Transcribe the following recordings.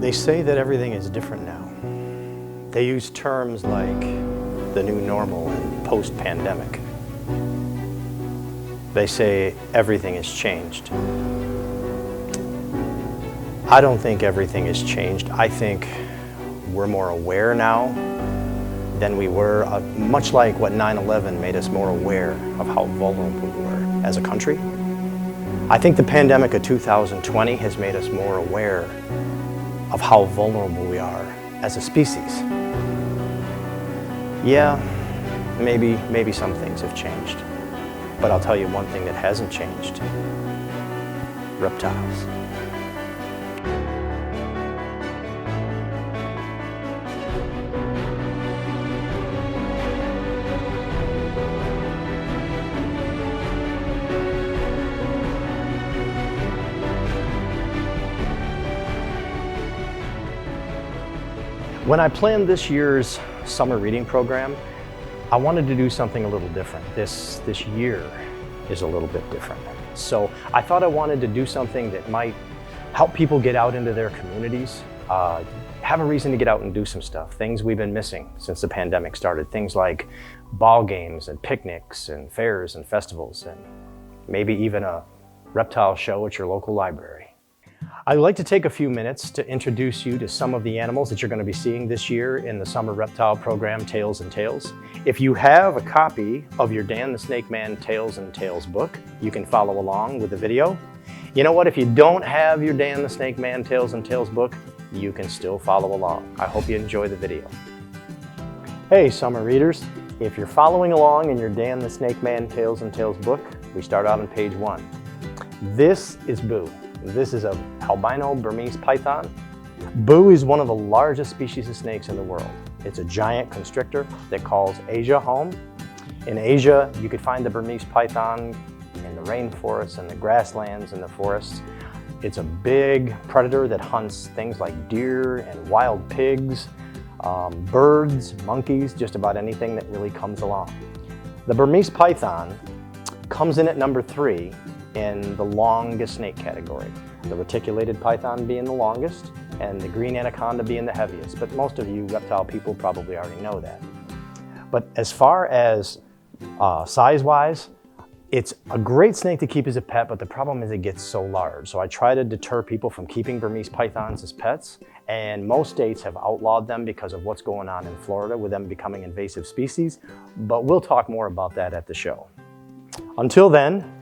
They say that everything is different now. They use terms like the new normal and post-pandemic. They say everything has changed. I don't think everything has changed. I think we're more aware now than we were, much like what 9/11 made us more aware of how vulnerable we were as a country. I think the pandemic of 2020 has made us more aware of how vulnerable we are as a species. Yeah, maybe some things have changed, but I'll tell you one thing that hasn't changed: reptiles. When I planned this year's summer reading program, I wanted to do something a little different. This year is a little bit different. So I thought I wanted to do something that might help people get out into their communities, have a reason to get out and do some stuff, things we've been missing since the pandemic started, things like ball games and picnics and fairs and festivals, and maybe even a reptile show at your local library. I'd like to take a few minutes to introduce you to some of the animals that you're going to be seeing this year in the summer reptile program, Tails and Tales. If you have a copy of your Dan the Snakeman Tails and Tales book, you can follow along with the video. You know what? If you don't have your Dan the Snakeman Tails and Tales book, you can still follow along. I hope you enjoy the video. Hey, summer readers. If you're following along in your Dan the Snakeman Tails and Tales book, we start out on page 1. This is Boo. This is an albino Burmese python. Boo is one of the largest species of snakes in the world. It's a giant constrictor that calls Asia home. In Asia, you could find the Burmese python in the rainforests and the grasslands and the forests. It's a big predator that hunts things like deer and wild pigs, birds, monkeys, just about anything that really comes along. The Burmese python comes in at number 3 in the longest snake category. The reticulated python being the longest and the green anaconda being the heaviest. But most of you reptile people probably already know that. But as far as size-wise, it's a great snake to keep as a pet, but the problem is it gets so large. So I try to deter people from keeping Burmese pythons as pets, and most states have outlawed them because of what's going on in Florida with them becoming invasive species, but we'll talk more about that at the show. Until then,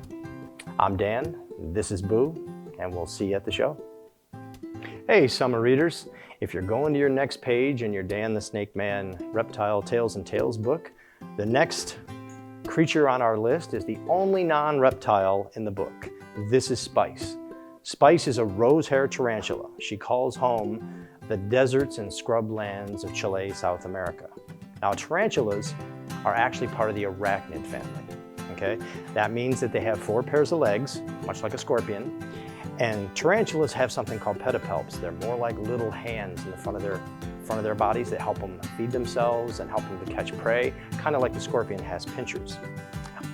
I'm Dan, this is Boo, and we'll see you at the show. Hey, summer readers. If you're going to your next page in your Dan the Snakeman Reptile Tails and Tales book, the next creature on our list is the only non-reptile in the book. This is Spice. Spice is a rose-haired tarantula. She calls home the deserts and scrublands of Chile, South America. Now, tarantulas are actually part of the arachnid family. Okay? That means that they have 4 pairs of legs, much like a scorpion, and tarantulas have something called pedipalps. They're more like little hands in the front of their bodies that help them feed themselves and help them to catch prey, kind of like the scorpion has pinchers.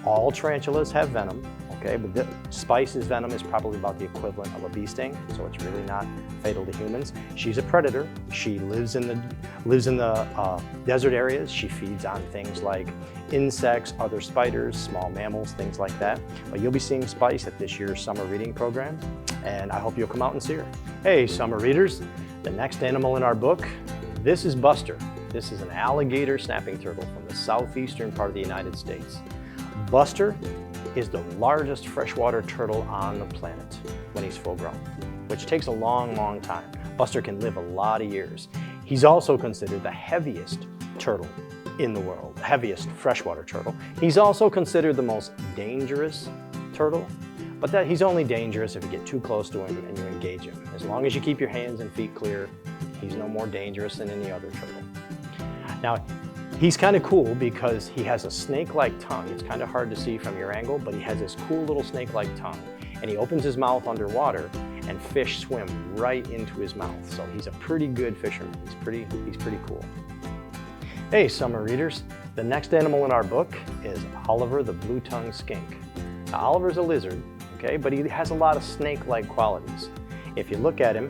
All tarantulas have venom, okay, but Spice's venom is probably about the equivalent of a bee sting, so it's really not fatal to humans. She's a predator. She lives in the desert areas. She feeds on things like insects, other spiders, small mammals, things like that. But you'll be seeing Spice at this year's summer reading program, and I hope you'll come out and see her. Hey, summer readers, the next animal in our book, this is Buster. This is an alligator snapping turtle from the southeastern part of the United States. Buster is the largest freshwater turtle on the planet when he's full grown, which takes a long, long time. Buster can live a lot of years. He's also considered the heaviest turtle in the world, the heaviest freshwater turtle. He's also considered the most dangerous turtle, but that he's only dangerous if you get too close to him and you engage him. As long as you keep your hands and feet clear, he's no more dangerous than any other turtle. Now, he's kind of cool because he has a snake-like tongue. It's kind of hard to see from your angle, but he has this cool little snake-like tongue. And he opens his mouth underwater and fish swim right into his mouth. So he's a pretty good fisherman. He's pretty cool. Hey, summer readers. The next animal in our book is Oliver the blue-tongued skink. Now, Oliver's a lizard, okay, but he has a lot of snake-like qualities. If you look at him,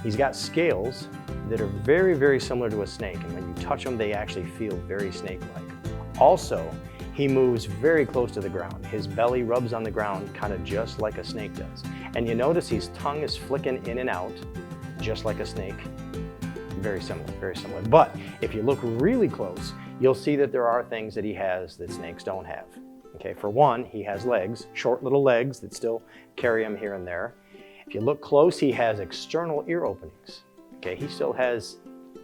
He's got scales that are very, very similar to a snake, and when you touch them, they actually feel very snake-like. Also, he moves very close to the ground. His belly rubs on the ground kind of just like a snake does. And you notice his tongue is flicking in and out just like a snake. Very similar, very similar. But if you look really close, you'll see that there are things that he has that snakes don't have. Okay, for one, he has legs, short little legs that still carry him here and there. If you look close, he has external ear openings. Okay, he still has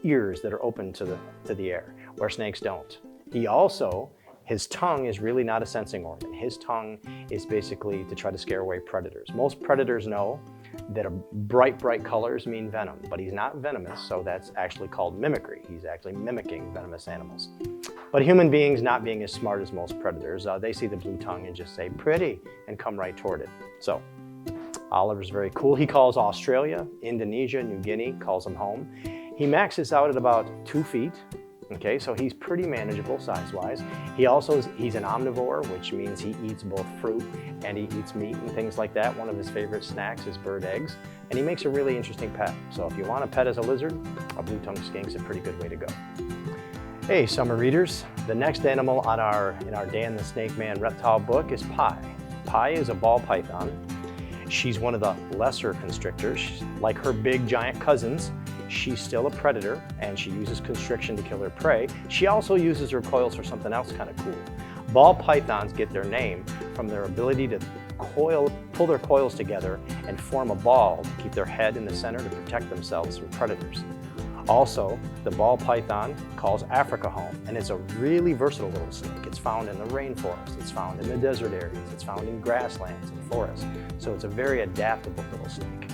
ears that are open to the air, where snakes don't. He also, his tongue is really not a sensing organ. His tongue is basically to try to scare away predators. Most predators know that bright colors mean venom, but he's not venomous, so that's actually called mimicry. He's actually mimicking venomous animals. But human beings, not being as smart as most predators, they see the blue tongue and just say, pretty, and come right toward it. So, Oliver's very cool. He calls Australia, Indonesia, New Guinea, calls them home. He maxes out at about 2 feet. Okay, so he's pretty manageable size-wise. He's an omnivore, which means he eats both fruit and he eats meat and things like that. One of his favorite snacks is bird eggs, and he makes a really interesting pet. So if you want a pet as a lizard, a blue-tongued skink's a pretty good way to go. Hey, summer readers, the next animal in our Dan the Snakeman reptile book is Pi. Pi is a ball python. She's one of the lesser constrictors. Like her big giant cousins, she's still a predator, and she uses constriction to kill her prey. She also uses her coils for something else kind of cool. Ball pythons get their name from their ability to pull their coils together and form a ball to keep their head in the center to protect themselves from predators. Also, the ball python calls Africa home, and it's a really versatile little snake. It's found in the rainforest, it's found in the desert areas, it's found in grasslands and forests. So it's a very adaptable little snake.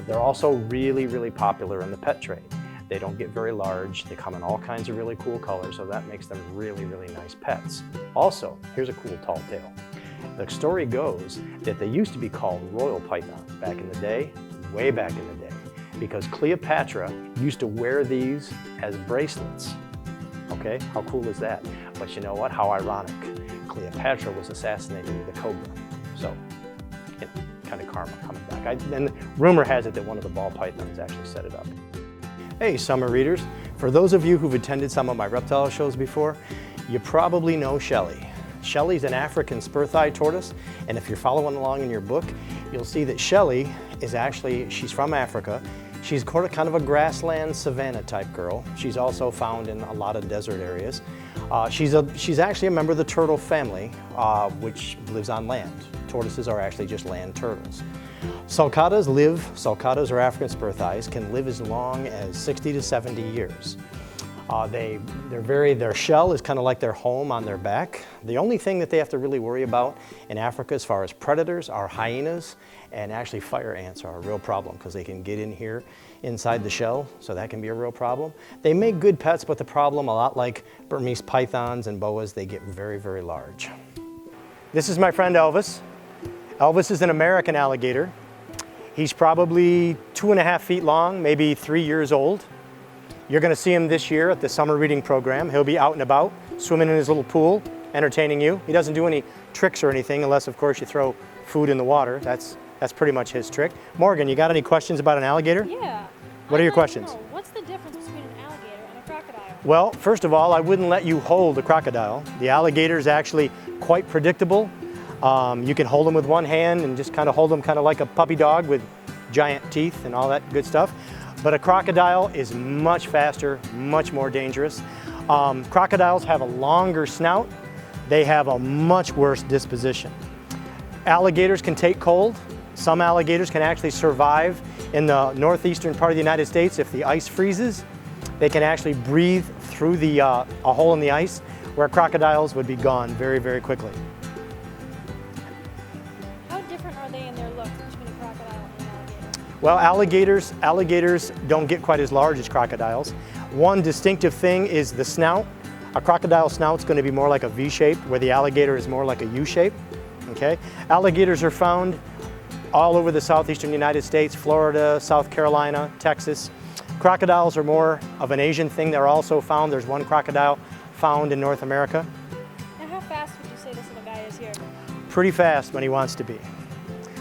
They're also really popular in the pet trade. They don't get very large. They come in all kinds of really cool colors, so that makes them really nice pets. Also, here's a cool tall tale. The story goes that they used to be called royal pythons back in the day, way back in the day, because Cleopatra used to wear these as bracelets. Okay, how cool is that? But you know what? How ironic. Cleopatra was assassinated with a cobra. So, kind of karma coming back. And rumor has it that one of the ball pythons actually set it up. Hey, summer readers. For those of you who've attended some of my reptile shows before, you probably know Shelly. Shelly's an African spur-thigh tortoise, and if you're following along in your book, you'll see that Shelly is she's from Africa. She's kind of a grassland savanna type girl. She's also found in a lot of desert areas. She's actually a member of the turtle family, which lives on land. Tortoises are actually just land turtles. Sulcatas or African spur-thighs can live as long as 60 to 70 years. Their shell is kind of like their home on their back. The only thing that they have to really worry about in Africa as far as predators are hyenas, and actually fire ants are a real problem because they can get in here inside the shell, so that can be a real problem. They make good pets, but the problem, a lot like Burmese pythons and boas, they get very large. This is my friend Elvis. Elvis is an American alligator. He's probably 2.5 feet long, maybe 3 years old. You're going to see him this year at the summer reading program. He'll be out and about, swimming in his little pool, entertaining you. He doesn't do any tricks or anything, unless of course you throw food in the water. That's pretty much his trick. Morgan, you got any questions about an alligator? Yeah. What are your questions? What's the difference between an alligator and a crocodile? Well, first of all, I wouldn't let you hold a crocodile. The alligator is actually quite predictable. You can hold them with one hand and just kind of hold them kind of like a puppy dog with giant teeth and all that good stuff. But a crocodile is much faster, much more dangerous. Crocodiles have a longer snout. They have a much worse disposition. Alligators can take cold. Some alligators can actually survive in the northeastern part of the United States. If the ice freezes, they can actually breathe through a hole in the ice, where crocodiles would be gone very quickly. How different are they in their looks between a crocodile and an alligator? Well, alligators don't get quite as large as crocodiles. One distinctive thing is the snout. A crocodile snout's going to be more like a V shape, where the alligator is more like a U shape. Okay? Alligators are found all over the southeastern United States, Florida, South Carolina, Texas. Crocodiles are more of an Asian thing. They're also found. There's one crocodile found in North America. Now, how fast would you say this little guy is here? Pretty fast when he wants to be.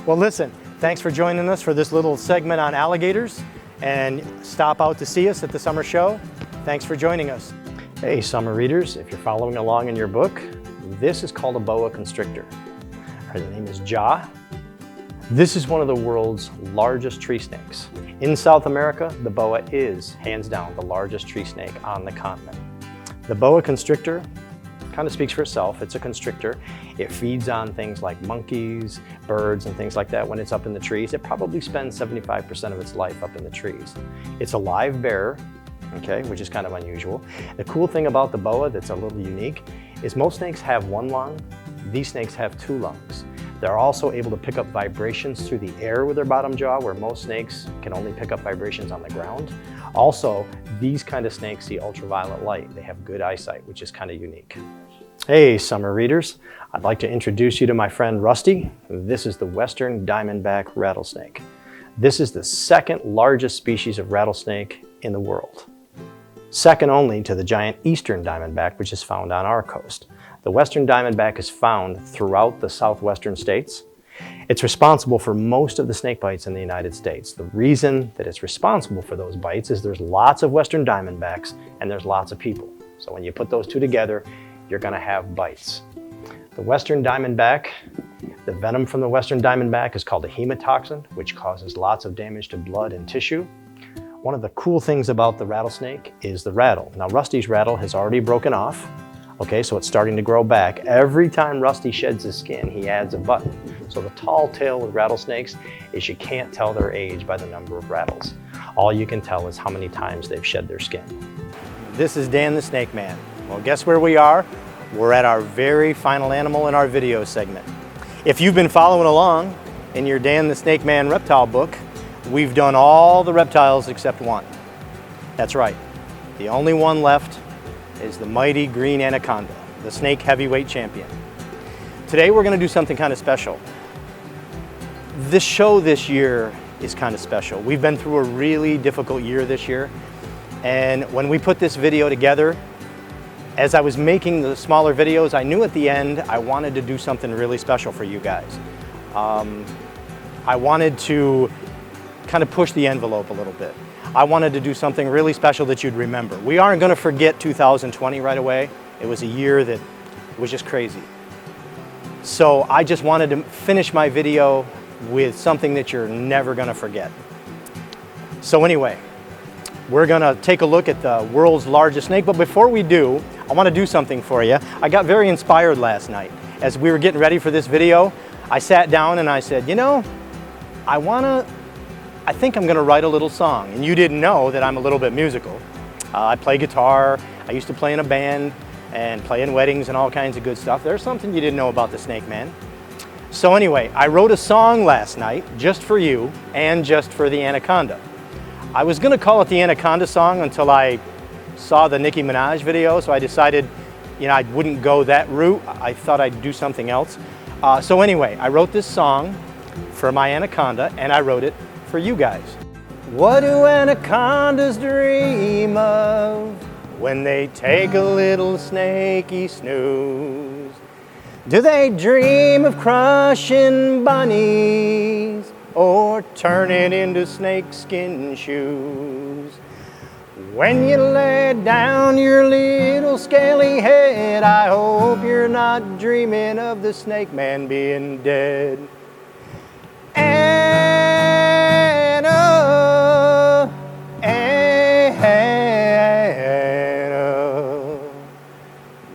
Well, listen, thanks for joining us for this little segment on alligators, and stop out to see us at the summer show. Thanks for joining us. Hey, summer readers, if you're following along in your book, this is called a boa constrictor. Her name is Ja. This is one of the world's largest tree snakes. In South America, the boa is, hands down, the largest tree snake on the continent. The boa constrictor kind of speaks for itself. It's a constrictor. It feeds on things like monkeys, birds, and things like that when it's up in the trees. It probably spends 75% of its life up in the trees. It's a live bearer, okay, which is kind of unusual. The cool thing about the boa that's a little unique is most snakes have one lung. These snakes have two lungs. They're also able to pick up vibrations through the air with their bottom jaw, where most snakes can only pick up vibrations on the ground. Also, these kind of snakes see ultraviolet light. They have good eyesight, which is kind of unique. Hey, summer readers. I'd like to introduce you to my friend Rusty. This is the western diamondback rattlesnake. This is the second largest species of rattlesnake in the world. Second only to the giant eastern diamondback, which is found on our coast. The western diamondback is found throughout the southwestern states. It's responsible for most of the snake bites in the United States. The reason that it's responsible for those bites is there's lots of western diamondbacks and there's lots of people. So when you put those two together, you're gonna have bites. The western diamondback, the venom from the western diamondback is called a hemotoxin, which causes lots of damage to blood and tissue. One of the cool things about the rattlesnake is the rattle. Now, Rusty's rattle has already broken off. Okay, so it's starting to grow back. Every time Rusty sheds his skin, he adds a button. So the tall tale with rattlesnakes is you can't tell their age by the number of rattles. All you can tell is how many times they've shed their skin. This is Dan the Snake Man. Well, guess where we are? We're at our very final animal in our video segment. If you've been following along in your Dan the Snake Man reptile book, we've done all the reptiles except one. That's right, the only one left is the mighty green anaconda, the snake heavyweight champion. Today we're going to do something kind of special. This show this year is kind of special. We've been through a really difficult year this year, and when we put this video together, as I was making the smaller videos, I knew at the end I wanted to do something really special for you guys. I wanted to kind of push the envelope a little bit. I wanted to do something really special that you'd remember. We aren't going to forget 2020 right away. It was a year that was just crazy. So I just wanted to finish my video with something that you're never going to forget. So anyway, we're going to take a look at the world's largest snake. But before we do, I want to do something for you. I got very inspired last night. As we were getting ready for this video, I sat down and I said, you know, I think I'm going to write a little song. And you didn't know that I'm a little bit musical. I play guitar. I used to play in a band and play in weddings and all kinds of good stuff. There's something you didn't know about the Snake Man. So anyway, I wrote a song last night just for you and just for the anaconda. I was going to call it the Anaconda song until I saw the Nicki Minaj video, so I decided, you know, I wouldn't go that route. I thought I'd do something else. So anyway, I wrote this song for my anaconda, and I wrote it for you guys. What do anacondas dream of when they take a little snaky snooze? Do they dream of crushing bunnies or turning into snakeskin shoes? When you lay down your little scaly head, I hope you're not dreaming of the Snake Man being dead.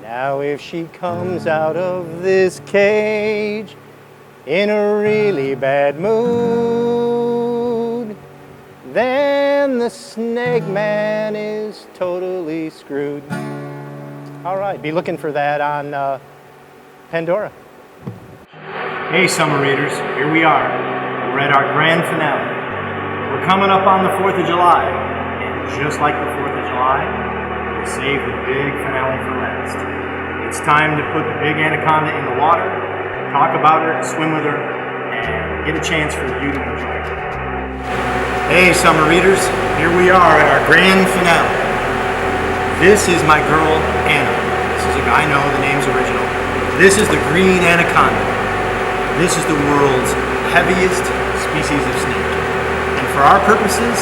Now if she comes out of this cage in a really bad mood, then the Snake Man is totally screwed. All right, be looking for that on Pandora. Hey, summer readers, here we are. We're at our grand finale. We're coming up on the 4th of July, and just like the 4th of July, we saved the big finale for last. It's time to put the big anaconda in the water, talk about her, swim with her, and get a chance for you to enjoy her. Hey, summer readers, here we are at our grand finale. This is my girl, Anna. This is a guy, I know, the name's original. This is the green anaconda. This is the world's heaviest species of snake. And for our purposes,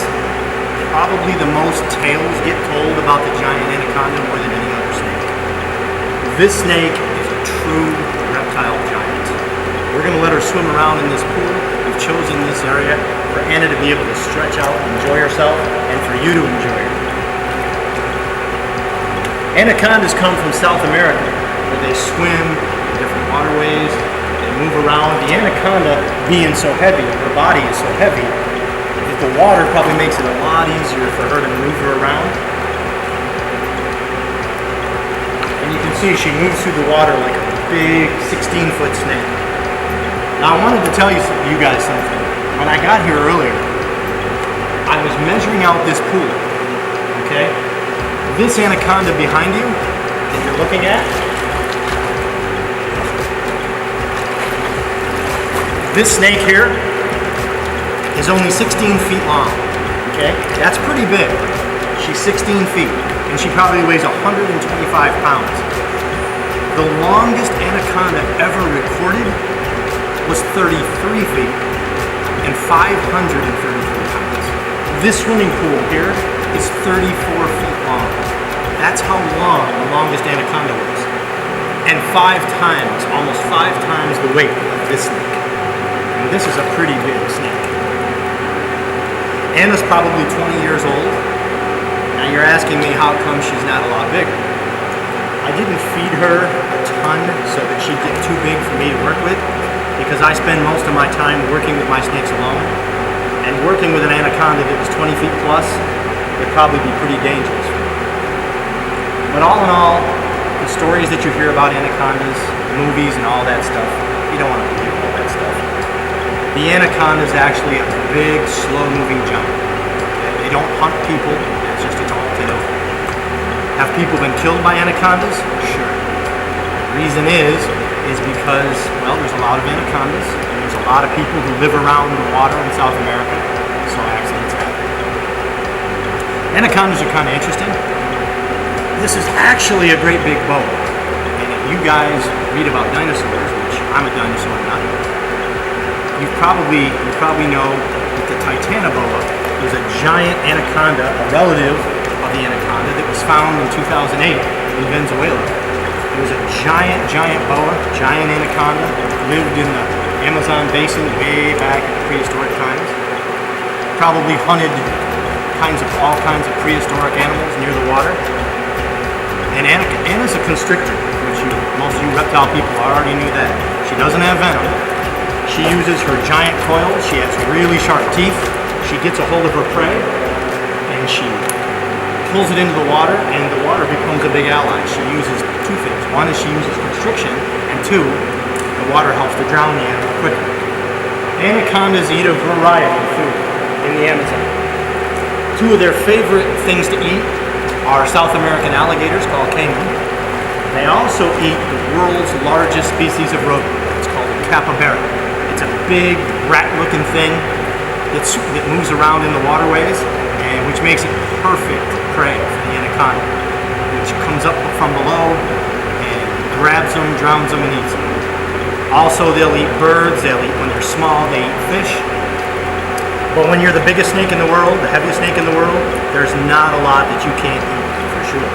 Probably the most tales get told about the giant anaconda more than any other snake. This snake is a true reptile giant. We're going to let her swim around in this pool. We've chosen this area for Anna to be able to stretch out and enjoy herself, and for you to enjoy her. Anacondas come from South America, where they swim in different waterways, they move around. The anaconda, being so heavy, her body is so heavy, that the water probably makes it a lot easier for her to maneuver around. And you can see she moves through the water like a big 16-foot snake. Now I wanted to tell you guys something. When I got here earlier, I was measuring out this pool, okay? This anaconda behind you that you're looking at, this snake here is only 16 feet long, okay? That's pretty big. She's 16 feet, and she probably weighs 125 pounds. The longest anaconda ever recorded was 33 feet and 533 pounds. This swimming pool here is 34 feet long. That's how long the longest anaconda was. And almost five times the weight of this snake. And this is a pretty big snake. Anna's probably 20 years old. Now you're asking me how come she's not a lot bigger. I didn't feed her a ton so that she'd get too big for me to work with, because I spend most of my time working with my snakes alone. And working with an anaconda that was 20 feet plus would probably be pretty dangerous. But all in all, the stories that you hear about anacondas, movies and all that stuff, you don't want to believe all that stuff. The anaconda is actually a big, slow-moving giant. They don't hunt people, that's just a tall tale. Have people been killed by anacondas? Sure. The reason is because, well, there's a lot of anacondas, and there's a lot of people who live around the water in South America, so accidents happen. Anacondas are kind of interesting. This is actually a great big boa, and if you guys read about dinosaurs, which I'm a dinosaur nut, you probably know that the Titanoboa was a giant anaconda, a relative of the anaconda that was found in 2008 in Venezuela. It was a giant boa, giant anaconda, lived in the Amazon basin way back in prehistoric times. Probably hunted all kinds of prehistoric animals near the water. And Anna's a constrictor, which most of you reptile people already knew that. She doesn't have venom. She uses her giant coils. She has really sharp teeth. She gets a hold of her prey, and she pulls it into the water, and the water becomes a big ally. She uses two things. One is she uses constriction, and two, the water helps to drown the animal quicker. Anacondas eat a variety of food in the Amazon. Two of their favorite things to eat are South American alligators called caiman. They also eat the world's largest species of rodent. It's called a capybara. It's a big rat-looking thing that moves around in the waterways, and which makes it perfect prey for the anaconda, which comes up from below and grabs them, drowns them, and eats them. Also, they'll eat birds. When they're small, they eat fish. But when you're the biggest snake in the world, the heaviest snake in the world, there's not a lot that you can't eat, for sure.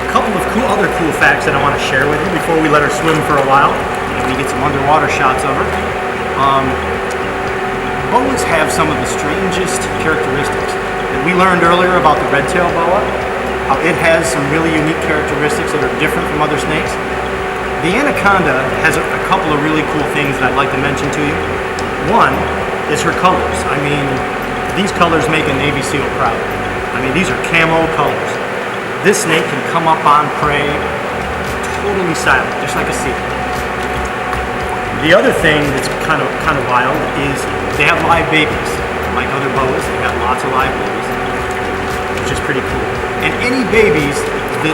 A couple of other cool facts that I want to share with you before we let her swim for a while and we get some underwater shots of her. Boas have some of the strangest characteristics. And we learned earlier about the red-tailed boa, how it has some really unique characteristics that are different from other snakes. The anaconda has a couple of really cool things that I'd like to mention to you. One is her colors. I mean, these colors make a Navy SEAL proud. I mean, these are camo colors. This snake can come up on prey totally silent, just like a seal. The other thing that's kind of wild is they have live babies. Like other boas, they got lots of live babies, which is pretty cool. And any babies that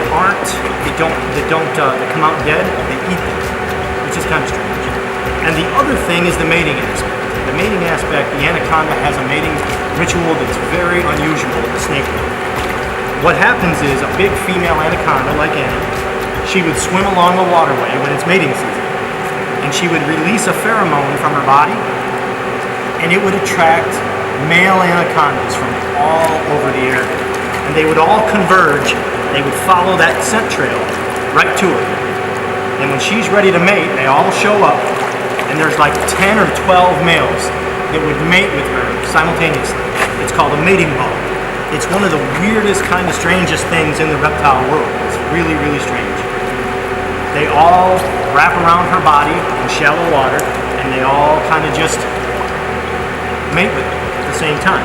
come out dead, they eat them, which is kind of strange. And the other thing is the mating aspect. The mating aspect, the anaconda has a mating ritual that's very unusual in the snake world. What happens is a big female anaconda like Anna, she would swim along a waterway when it's mating season, and she would release a pheromone from her body, and it would attract male anacondas from all over the area. And they would all converge, they would follow that scent trail right to her. And when she's ready to mate, they all show up, and there's like 10 or 12 males that would mate with her simultaneously. It's called a mating ball. It's one of the weirdest, kind of strangest things in the reptile world. It's really, really strange. They all wrap around her body in shallow water, and they all kind of just mate with her at the same time,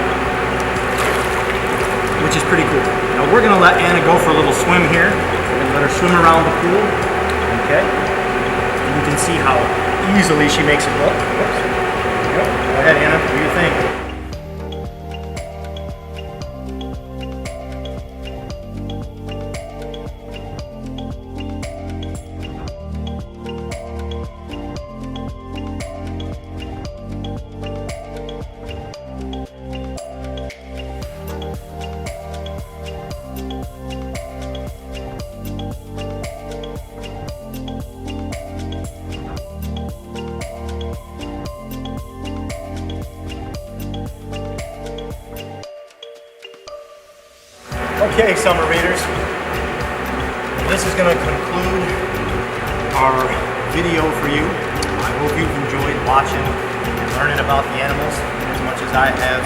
which is pretty cool. Now we're gonna let Anna go for a little swim here. We're gonna let her swim around the pool, okay? And you can see how easily she makes it look. Whoops. There you go. Go ahead, Anna, do your thing. Okay, summer readers, this is going to conclude our video for you. I hope you've enjoyed watching and learning about the animals as much as I have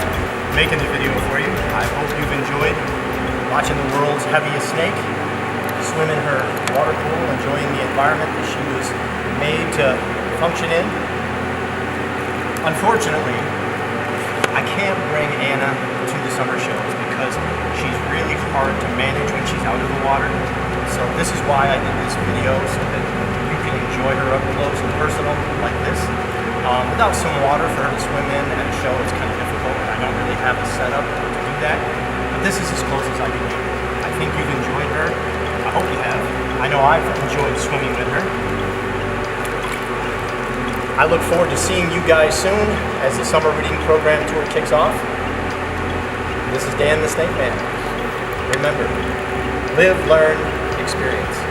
making the video for you. I hope you've enjoyed watching the world's heaviest snake swim in her water pool, enjoying the environment that she was made to function in. Unfortunately, I can't bring Anna to the summer shows because she's really hard to manage when she's out of the water. So this is why I did this video, so that you can enjoy her up close and personal like this. Without some water for her to swim in at a show, it's kind of difficult. I don't really have a setup to do that. But this is as close as I can do. I think you've enjoyed her. I hope you have. I know I've enjoyed swimming with her. I look forward to seeing you guys soon as the summer reading program tour kicks off. This is Dan the Snakeman. Remember, live, learn, experience.